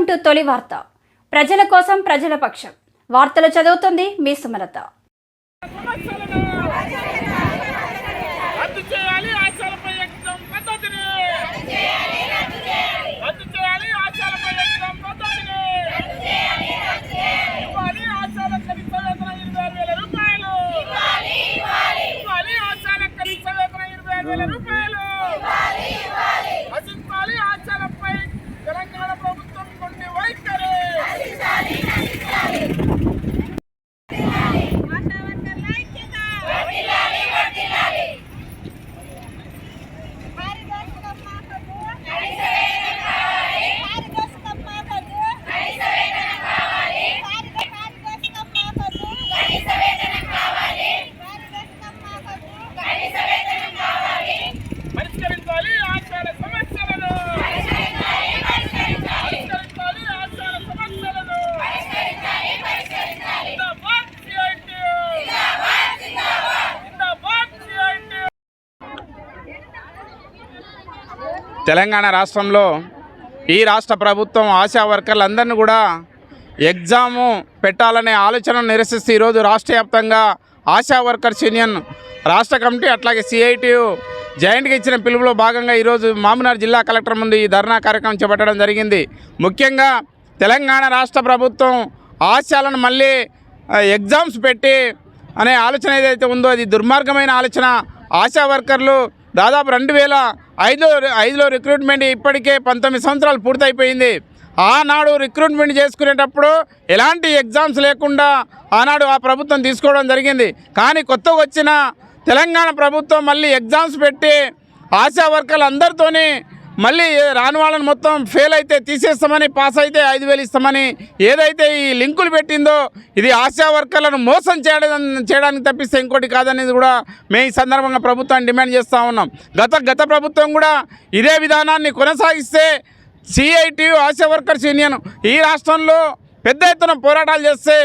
To తొలి వార్త. ప్రజల కోసం ప్రజల పక్షం. వార్తలు చదువుతుంది మీ సుమలత. తెలంగాణ రాష్ట్రంలో ఈ రాష్ట్ర ప్రభుత్వం ఆశా వర్కర్లందరినీ కూడా ఎగ్జాము పెట్టాలనే ఆలోచనను నిరసిస్తూ ఈరోజు రాష్ట్ర వ్యాప్తంగా ఆశా వర్కర్స్ యూనియన్ రాష్ట్ర కమిటీ అట్లాగే సిఐటియు జాయింట్గా ఇచ్చిన పిలుపులో భాగంగా ఈరోజు మామూనార్ జిల్లా కలెక్టర్ ముందు ఈ ధర్నా కార్యక్రమం చేపట్టడం జరిగింది. ముఖ్యంగా తెలంగాణ రాష్ట్ర ప్రభుత్వం ఆశాలను మళ్ళీ ఎగ్జామ్స్ పెట్టి అనే ఆలోచన ఏదైతే ఉందో అది దుర్మార్గమైన ఆలోచన. ఆశా వర్కర్లు దాదాపు 2005లో రిక్రూట్మెంట్ ఇప్పటికే 19 సంవత్సరాలు పూర్తయిపోయింది. ఆనాడు రిక్రూట్మెంట్ చేసుకునేటప్పుడు ఎలాంటి ఎగ్జామ్స్ లేకుండా ఆనాడు ఆ ప్రభుత్వం తీసుకోవడం జరిగింది. కానీ కొత్తగా వచ్చిన తెలంగాణ ప్రభుత్వం మళ్ళీ ఎగ్జామ్స్ పెట్టి ఆశా వర్కర్లు అందరితోని మళ్ళీ రాని వాళ్ళని మొత్తం ఫెయిల్ అయితే తీసేస్తామని, పాస్ అయితే 5,000 ఇస్తామని ఏదైతే ఈ లింకులు పెట్టిందో ఇది ఆశా వర్కర్లను మోసం చేయడానికి తప్పిస్తే ఇంకోటి కాదనేది కూడా మేము ఈ సందర్భంగా ప్రభుత్వాన్ని డిమాండ్ చేస్తూ ఉన్నాం. గత ప్రభుత్వం కూడా ఇదే విధానాన్ని కొనసాగిస్తే సిఐటియు ఆశా వర్కర్స్ యూనియన్ ఈ రాష్ట్రంలో పెద్ద ఎత్తున పోరాటాలు చేస్తే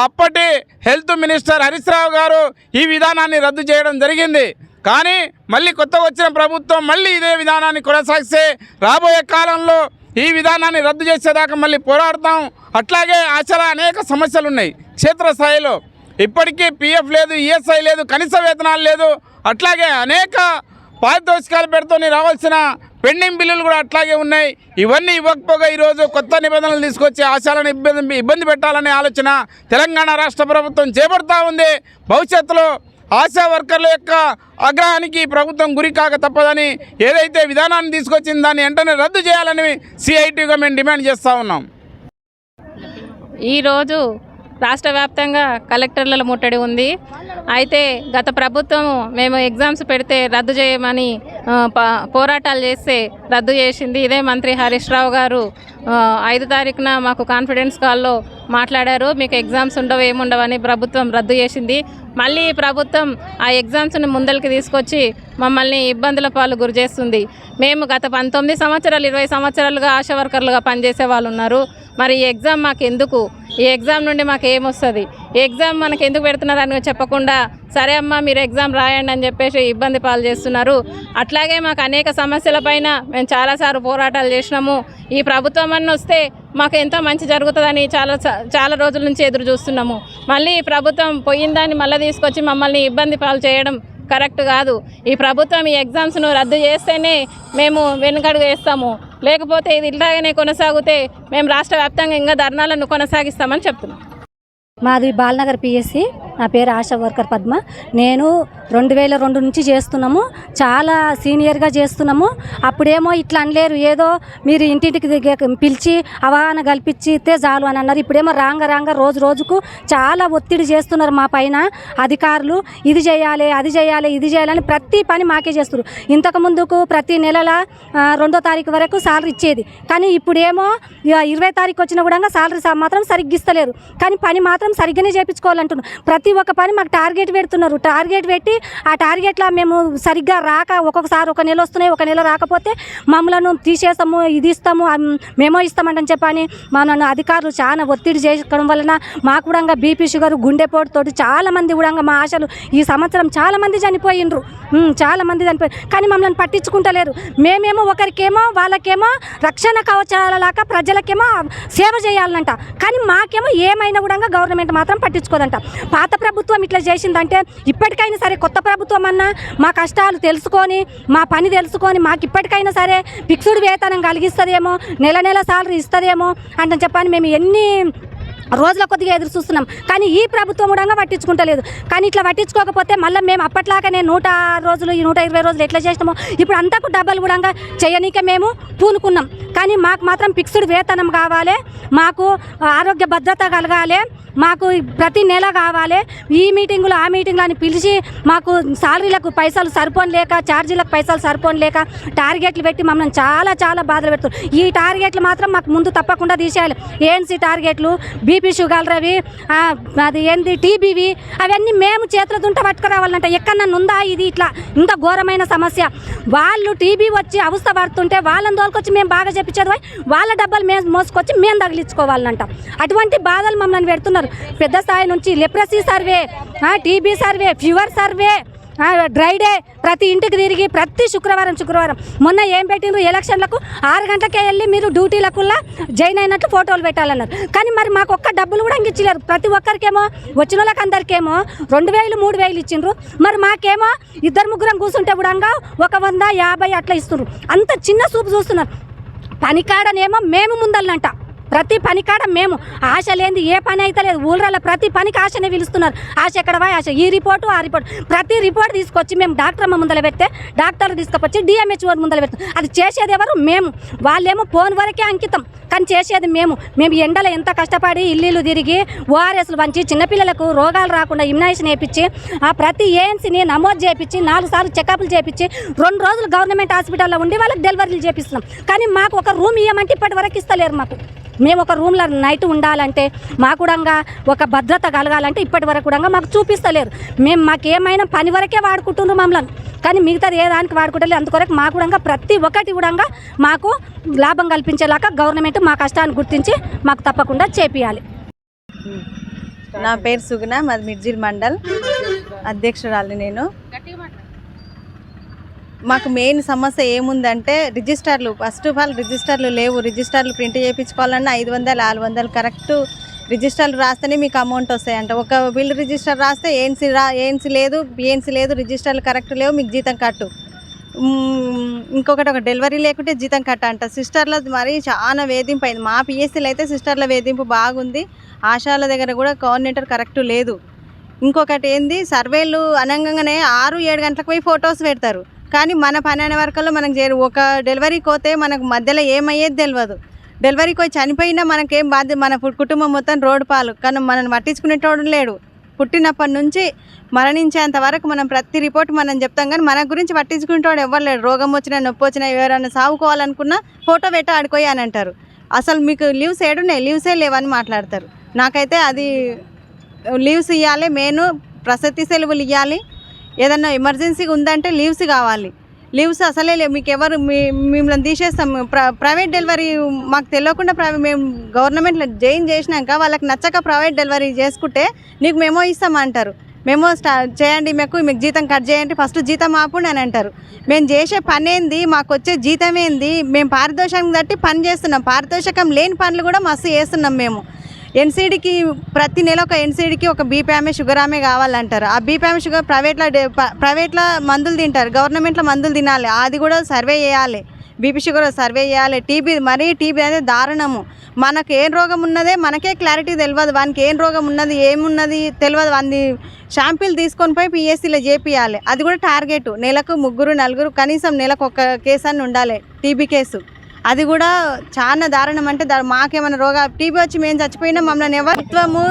అప్పటి హెల్త్ మినిస్టర్ హరీష్ రావు గారు ఈ విధానాన్ని రద్దు చేయడం జరిగింది. కానీ మళ్ళీ కొత్తగా వచ్చిన ప్రభుత్వం మళ్ళీ ఇదే విధానాన్ని కొనసాగిస్తే రాబోయే కాలంలో ఈ విధానాన్ని రద్దు చేసేదాకా మళ్ళీ పోరాడతాం. అట్లాగే ఆశల అనేక సమస్యలు ఉన్నాయి క్షేత్రస్థాయిలో. ఇప్పటికీ పిఎఫ్ లేదు, ఈఎస్ఐ లేదు, కనీస వేతనాలు లేదు. అట్లాగే అనేక పారితోషికాలు పెడుతూనే రావాల్సిన పెండింగ్ బిల్లులు కూడా అట్లాగే ఉన్నాయి. ఇవన్నీ ఇవ్వకపోగా ఈరోజు కొత్త నిబంధనలు తీసుకొచ్చి ఆశాలను ఇబ్బంది పెట్టాలనే ఆలోచన తెలంగాణ రాష్ట్ర ప్రభుత్వం చేపడుతూ ఉంది. భవిష్యత్తులో ఆశా వర్కర్ల యొక్క ఆగ్రహానికి ప్రభుత్వం గురి కాక తప్పదని ఏదైతే విధానాన్ని తీసుకొచ్చింది దాన్ని వెంటనే రద్దు చేయాలని సిఐటిగా మేము డిమాండ్ చేస్తూ ఉన్నాం. ఈరోజు రాష్ట్ర వ్యాప్తంగా కలెక్టర్ల ముట్టడి ఉంది. అయితే గత ప్రభుత్వం మేము ఎగ్జామ్స్ పెడితే రద్దు చేయమని పోరాటాలు చేస్తే రద్దు చేసింది. ఇదే మంత్రి హరీష్ రావు గారు 5 తారీఖున మాకు కాన్ఫిడెన్స్ కాల్లో మాట్లాడారు. మీకు ఎగ్జామ్స్ ఉండవు ఏముండవని ప్రభుత్వం రద్దు చేసింది. మళ్ళీ ఈ ప్రభుత్వం ఆ ఎగ్జామ్స్ని ముందరికి తీసుకొచ్చి మమ్మల్ని ఇబ్బందుల పాలు గురి చేస్తుంది. మేము గత 19 సంవత్సరాలు 20 సంవత్సరాలుగా ఆశా వర్కర్లుగా పనిచేసే వాళ్ళు ఉన్నారు. మరి ఈ ఎగ్జామ్ మాకు ఎందుకు? ఈ ఎగ్జామ్ నుండి మాకు ఏమొస్తుంది? ఈ ఎగ్జామ్ మనకు ఎందుకు పెడుతున్నారని చెప్పకుండా సరే అమ్మ మీరు ఎగ్జామ్ రాయండి అని చెప్పేసి ఇబ్బంది పాలు చేస్తున్నారు. అట్లాగే మాకు అనేక సమస్యలపైన మేము చాలాసార్లు పోరాటాలు చేసినాము. ఈ ప్రభుత్వం అన్న వస్తే మాకు ఎంతో మంచి జరుగుతుందని చాలా రోజుల నుంచి ఎదురు చూస్తున్నాము. మళ్ళీ ఈ ప్రభుత్వం పోయిందాన్ని మళ్ళీ తీసుకొచ్చి మమ్మల్ని ఇబ్బంది పాలు చేయడం కరెక్ట్ కాదు. ఈ ప్రభుత్వం ఈ ఎగ్జామ్స్ను రద్దు చేస్తేనే మేము వెనుకడుగు వేస్తాము. లేకపోతే ఇది ఇలాగనే కొనసాగితే మేము రాష్ట్ర వ్యాప్తంగా ఇంకా ధర్నాలను కొనసాగిస్తామని చెప్తున్నాం. మాది బాలనగర్ పిఎస్సి. నా పేరు ఆశా వర్కర్ పద్మ. నేను 2002 నుంచి చేస్తున్నాము. చాలా సీనియర్గా చేస్తున్నాము. అప్పుడేమో ఇట్లా అనలేరు, ఏదో మీరు ఇంటింటికి పిలిచి అవగాహన కల్పించితే చాలు అని అన్నారు. ఇప్పుడేమో రాంగ రోజు రోజుకు చాలా ఒత్తిడి చేస్తున్నారు మా పైన అధికారులు. ఇది చేయాలి, అది చేయాలి, ఇది చేయాలని ప్రతి పని మాకే చేస్తున్నారు. ఇంతకుముందుకు ప్రతి నెలల 2వ తారీఖు వరకు సాలరీ ఇచ్చేది. కానీ ఇప్పుడేమో 20 తారీఖు వచ్చినా కూడా సాలరీ మాత్రం సరిగ్గా ఇస్తలేరు. కానీ పని మాత్రం సరిగ్గానే చేయించుకోవాలంటున్నారు. ప్రతి ప్రతి ఒక్క పని మాకు టార్గెట్ పెడుతున్నారు. టార్గెట్ పెట్టి ఆ టార్గెట్లో మేము సరిగ్గా రాక ఒక్కొక్కసారి ఒక నెల వస్తున్నాయి, ఒక నెల రాకపోతే మమ్మల్ని తీసేస్తాము, ఇది ఇస్తాము, మేమో ఇస్తామంటని చెప్పని మన అధికారులు చాలా ఒత్తిడి చేయడం వలన మాకు కూడా బీపీ షుగర్ గుండెపోటుతోటి చాలామంది కూడా మా ఆశలు ఈ సంవత్సరం చాలామంది చనిపోయినరు. చాలామంది చనిపోయారు. కానీ మమ్మల్ని పట్టించుకుంటలేరు. మేమేమో ఒకరికేమో వాళ్ళకేమో రక్షణ కవచాలలాగా ప్రజలకేమో సేవ చేయాలంట. కానీ మాకేమో ఏమైనా కూడా గవర్నమెంట్ మాత్రం పట్టించుకోదంట. పాత ప్రభుత్వం ఇట్లా చేసిందంటే ఇప్పటికైనా సరే కొత్త ప్రభుత్వం అన్నా మా కష్టాలు తెలుసుకొని మా పని తెలుసుకొని మాకు ఇప్పటికైనా సరే ఫిక్స్డ్ వేతనం కలిగిస్తుందేమో, నెల నెల సాలరీ ఇస్తుందేమో అంటే చెప్పని మేము ఎన్ని రోజుల కొద్దిగా ఎదురు చూస్తున్నాం. కానీ ఈ ప్రభుత్వం కూడా పట్టించుకుంటలేదు. కానీ ఇట్లా పట్టించుకోకపోతే మళ్ళీ మేము అప్పట్లాగానే 100 రోజులు 120 రోజులు ఎట్లా చేసినామో ఇప్పుడు అంతకు డబ్బులు కూడా చేయనీకే మేము పూనుకున్నాం. కానీ మాకు మాత్రం ఫిక్స్డ్ వేతనం కావాలి, మాకు ఆరోగ్య భద్రత కలగాలి, మాకు ప్రతి నెల కావాలి. ఈ మీటింగులు ఆ మీటింగులు అని పిలిచి మాకు సాలరీలకు పైసలు సరిపోని లేక, ఛార్జీలకు పైసలు సరిపోని లేక టార్గెట్లు పెట్టి మమ్మల్ని చాలా చాలా బాధలు పెడుతుంది. ఈ టార్గెట్లు మాత్రం మాకు ముందు తప్పకుండా తీసేయాలి. ఏఎన్సీ టార్గెట్లు, బీపీ షుగర్ అవి, అది ఏంది టీబీవి, అవన్నీ మేము చేతుల దుంట పట్టుకురావాలంట. ఎక్కడన్నా ఉందా ఇది ఇట్లా ఇంత ఘోరమైన సమస్య? వాళ్ళు టీబీ వచ్చి అవస్థ పడుతుంటే వాళ్ళని తోలుకొచ్చి మేము బాగా చెప్పించేది వాళ్ళ డబ్బాలు మేము మోసుకొచ్చి మేము తగిలించుకోవాలంట. అటువంటి బాధలు మమ్మల్ని పెడుతున్నారు. పెద్ద స్థాయి నుంచి leprosy survey, TB survey, fever survey, dry day ప్రతి ఇంటికి తిరిగి ప్రతి శుక్రవారం మొన్న ఏం పెట్టిండ్రు, ఎలక్షన్లకు 6 గంటలకే వెళ్ళి మీరు డ్యూటీలకుల్లా జాయిన్ అయినట్లు ఫోటోలు పెట్టాలన్నారు. కానీ మరి మాకు ఒక్క డబ్బులు కూడా ఇచ్చిలేరు. ప్రతి ఒక్కరికేమో వచ్చిన వాళ్ళకి అందరికేమో 2000 3000 ఇచ్చిండ్రు. మరి మాకేమో 2-3 కూర్చుంటే కూడా 150 అట్లా ఇస్తున్నారు. అంత చిన్న చూపు చూస్తున్నారు. పనికాడనేమో మేము ముందలనంట. ప్రతి పనికాడ మేము ఆశ లేనిది ఏ పని అయితే లేదు. ఊళ్ళలో ప్రతి పనికి ఆశనే పిలుస్తున్నారు. ఆశ ఎక్కడ పోయి ఆశ, ఈ రిపోర్టు ఆ రిపోర్ట్, ప్రతి రిపోర్ట్ తీసుకొచ్చి మేము డాక్టర్ అమ్మ ముందర పెడితే డాక్టర్లు తీసుకొచ్చి డిఎంహెచ్ఓ ముందర పెడతాం. అది చేసేది ఎవరు? మేము. వాళ్ళేమో ఫోన్ వరకే అంకితం, కానీ చేసేది మేము. ఎండలో ఎంత కష్టపడి ఇల్లు తిరిగి ఓఆర్ఎస్లు పంచి చిన్నపిల్లలకు రోగాలు రాకుండా ఇమ్యునైజేషన్ వేయించి ప్రతి ఏఎన్సీని నమోదు చేయించి 4 సార్లు చెకప్లు చేయించి 2 రోజులు గవర్నమెంట్ హాస్పిటల్లో ఉండి వాళ్ళకి డెలివరీలు చేపిస్తున్నాం. కానీ మాకు ఒక రూమ్ ఇవ్వమంటే ఇప్పటి వరకు ఇస్తలేరు. మేము ఒక రూమ్లో నైట్ ఉండాలంటే మాకు కూడా ఒక భద్రత కలగాలంటే ఇప్పటి వరకు కూడా మాకు చూపిస్తలేరు. మాకేమైనా పని వరకే వాడుకుంటున్నారు మమ్మల్ని, కానీ మిగతాది ఏ దానికి వాడుకుంటలేదు. అందుకొరకు మాకు కూడా ప్రతి ఒక్కటి కూడా మాకు లాభం కల్పించేలాగా గవర్నమెంట్ మా కష్టాన్ని గుర్తించి మాకు తప్పకుండా చేపియాలి. నా పేరు సుగుణ, మాది మిర్జిల్ మండల్ అధ్యక్షురాలు నేను. మాకు మెయిన్ సమస్య ఏముందంటే రిజిస్టర్లు. ఫస్ట్ ఆఫ్ ఆల్ రిజిస్టర్లు లేవు. రిజిస్టర్లు ప్రింట్ చేయించుకోవాలన్నా 500 600 కరెక్ట్ రిజిస్టర్లు రాస్తేనే మీకు అమౌంట్ వస్తాయంట. ఒక బిల్ రిజిస్టర్ రాస్తే ఏఎన్సీ లేదు, బిఎన్సీ లేదు, రిజిస్టర్లు కరెక్ట్ లేవు, మీకు జీతం కట్టు. ఇంకొకటి ఒక డెలివరీ లేకుంటే జీతం కట్ట అంట. సిస్టర్ల మరి చాలా వేధింపు అయింది. మా పిఎస్సీలో అయితే సిస్టర్ల వేధింపు బాగుంది. ఆశాల దగ్గర కూడా కోఆర్డినేటర్ కరెక్ట్ లేదు. ఇంకొకటి ఏంది, సర్వేలు అనగానే 6-7 గంటలకు పోయి ఫొటోస్ పెడతారు. కానీ మన పని అనే వరకల్లో మనకు ఒక డెలివరీకి పోతే మనకు మధ్యలో ఏమయ్యేది తెలియదు. డెలివరీకి పోయి చనిపోయినా మనకేం బాధ్యత, మన కుటుంబం మొత్తం రోడ్డు పాలు. కానీ మనల్ని పట్టించుకునేటోడు లేడు. పుట్టినప్పటి నుంచి మరణించేంత వరకు మనం ప్రతి రిపోర్ట్ మనం చెప్తాం, కానీ మన గురించి పట్టించుకునేటోడు ఎవరు లేడు. రోగం వచ్చినా నొప్పి వచ్చినా ఎవరైనా సాగుకోవాలనుకున్నా ఫోటో పెట్టి ఆడుకోయి అని అంటారు. అసలు మీకు లీవ్స్ ఏడున్నాయి, లీవ్సే లేవని మాట్లాడతారు. నాకైతే అది లీవ్స్ ఇవ్వాలి, మెయిన్ ప్రసూతి సెలవులు ఇవ్వాలి. ఏదన్నా ఎమర్జెన్సీగా ఉందంటే లీవ్స్ కావాలి. లీవ్స్ అసలే లేవు. మీకు ఎవరు మిమ్మల్ని తీసేస్తాం. ప్రైవేట్ డెలివరీ మాకు తెలియకుండా మేము గవర్నమెంట్లో జాయిన్ చేసినాక వాళ్ళకి నచ్చక ప్రైవేట్ డెలివరీ చేసుకుంటే నీకు మెమో ఇస్తామంటారు. మెమో చేయండి, మీకు జీతం కట్ చేయండి, ఫస్ట్ జీతం ఆపుండి అని అంటారు. మేము చేసే పని ఏంది, మాకు వచ్చే జీతం ఏంది? మేము పారితోషికం తట్టి పని చేస్తున్నాం. పారితోషికం లేని పనులు కూడా మస్తు చేస్తున్నాం. మేము ఎన్సీడీకి ప్రతి నెల ఒక ఎన్సీడీకి ఒక బీపీఎంఏ షుగర్ ఆమె కావాలంటారు. ఆ బీపీఎంఏ షుగర్ ప్రైవేట్లో మందులు తింటారు, గవర్నమెంట్లో మందులు తినాలి. అది కూడా సర్వే చేయాలి. బీపీ షుగర్ సర్వే చేయాలి. టీబీ అనేది దారుణము. మనకు ఏం రోగం ఉన్నదే మనకే క్లారిటీ తెలియదు. వానికి ఏం రోగం ఉన్నది ఏమున్నది తెలియదు. వాని షాంపిల్ తీసుకొని పోయి పిఎస్సీలో చేపియాలి. అది కూడా టార్గెట్. నెలకు 3-4 కనీసం నెలకు ఒక కేసు అని ఉండాలి టీబీ కేసు. అది కూడా చాలా దారుణం. అంటే మాకేమైనా రోగాలు టీబీ వచ్చి మేము చచ్చిపోయినా మమ్మల్ని ప్రభుత్వము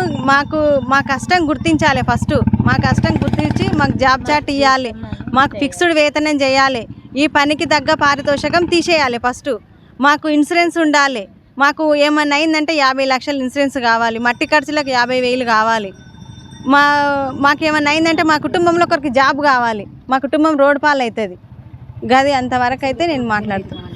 మా కష్టం గుర్తించాలి. ఫస్ట్ మా కష్టం గుర్తించి మాకు జాబ్ చాట్ ఇవ్వాలి, మాకు ఫిక్స్డ్ వేతనం చేయాలి, ఈ పనికి తగ్గ పారితోషికం తీసేయాలి. ఫస్ట్ మాకు ఇన్సూరెన్స్ ఉండాలి. మాకు ఏమన్నా అయిందంటే 50 లక్షల ఇన్సూరెన్స్ కావాలి. మట్టి ఖర్చులకు 50,000 కావాలి. మాకేమన్నా అయిందంటే మా కుటుంబంలో ఒకరికి జాబ్ కావాలి, మా కుటుంబం రోడ్ పాలు అవుతుంది. గది అంతవరకు అయితే నేను మాట్లాడుతున్నాను.